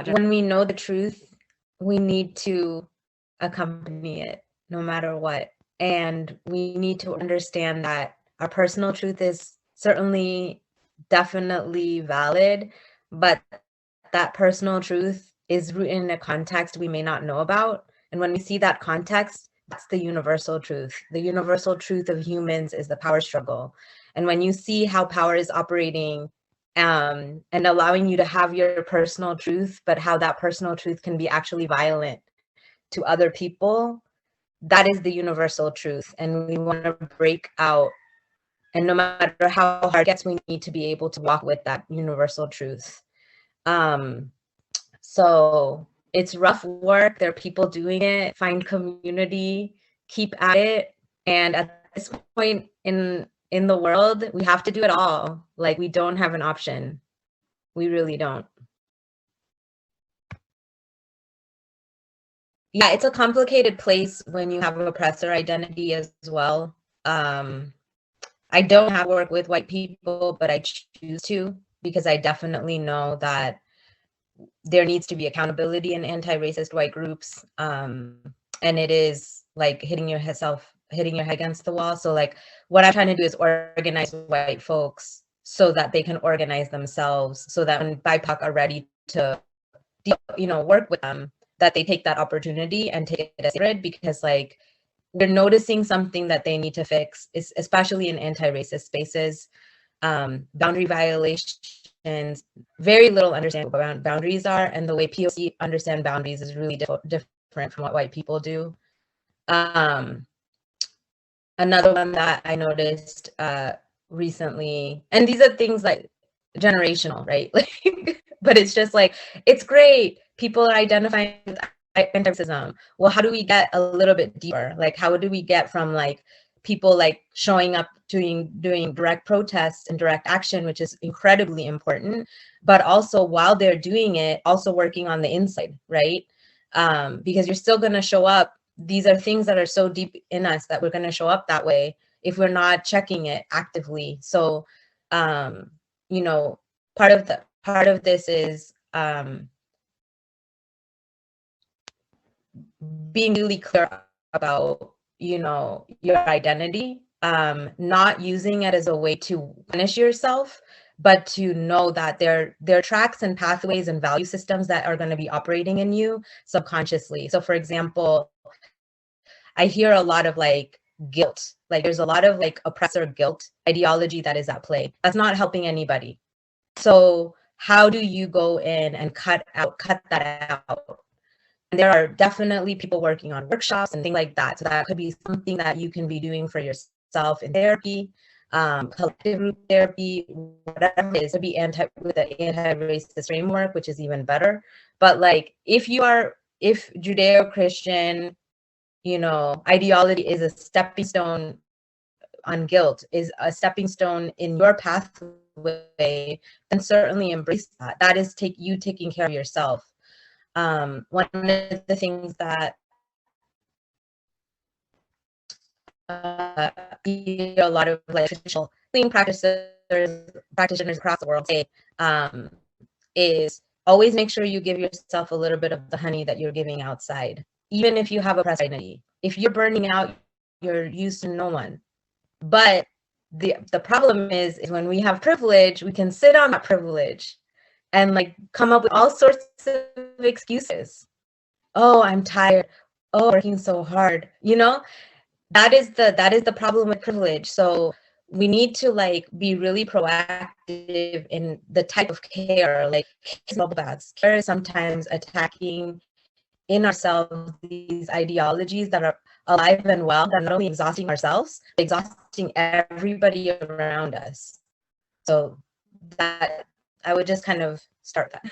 when we know the truth, we need to accompany it no matter what. And we need to understand that our personal truth is certainly definitely valid, but that personal truth is rooted in a context we may not know about. And when we see that context, that's the universal truth. The universal truth of humans is the power struggle. And when you see how power is operating and allowing you to have your personal truth, but how that personal truth can be actually violent to other people, that is the universal truth. And we want to break out. And no matter how hard it gets, we need to be able to walk with that universal truth. So it's rough work. There are people doing it. Find community, keep at it. And at this point in the world, we have to do it all. Like, we don't have an option. We really don't. Yeah, it's a complicated place when you have oppressor identity as well. I don't have work with white people, but I choose to, because I definitely know that there needs to be accountability in anti-racist white groups. And it is like hitting your head against the wall. So like, what I'm trying to do is organize white folks so that they can organize themselves, so that when BIPOC are ready to, work with them, that they take that opportunity and take it as sacred, because like, we're noticing something that they need to fix, especially in anti-racist spaces. Boundary violations, very little understanding what boundaries are, and the way POC understand boundaries is really different from what white people do. Another one that I noticed recently, and these are things like generational, right? Like, but it's just like, it's great. People are identifying with anti-racism. Well, how do we get a little bit deeper? Like, how do we get from like people like showing up doing direct protests and direct action, which is incredibly important, but also while they're doing it, also working on the inside, right? Because you're still going to show up. These are things that are so deep in us that we're going to show up that way if we're not checking it actively. So, part of this is being really clear about, your identity, not using it as a way to punish yourself, but to know that there are tracks and pathways and value systems that are going to be operating in you subconsciously. So for example, I hear a lot of like guilt, like there's a lot of like oppressor guilt ideology that is at play. That's not helping anybody. So how do you go in and cut that out? And there are definitely people working on workshops and things like that. So that could be something that you can be doing for yourself in therapy, collective group therapy, whatever it is, to be with the anti-racist framework, which is even better. But like, if Judeo-Christian, ideology is a stepping stone on guilt, is a stepping stone in your pathway, then certainly embrace that. That is you taking care of yourself. One of the things that a lot of like traditional cleaning practitioners across the world say is always make sure you give yourself a little bit of the honey that you're giving outside, even if you have a oppressed identity. If you're burning out, you're used to no one. But the problem is when we have privilege, we can sit on that privilege and like come up with all sorts of excuses. Oh, I'm tired. Oh, working so hard. That is the problem with privilege. So we need to like be really proactive in the type of care, like bubble baths. Care is sometimes attacking in ourselves these ideologies that are alive and well, that are not only exhausting ourselves, but exhausting everybody around us. So that I would just kind of start that.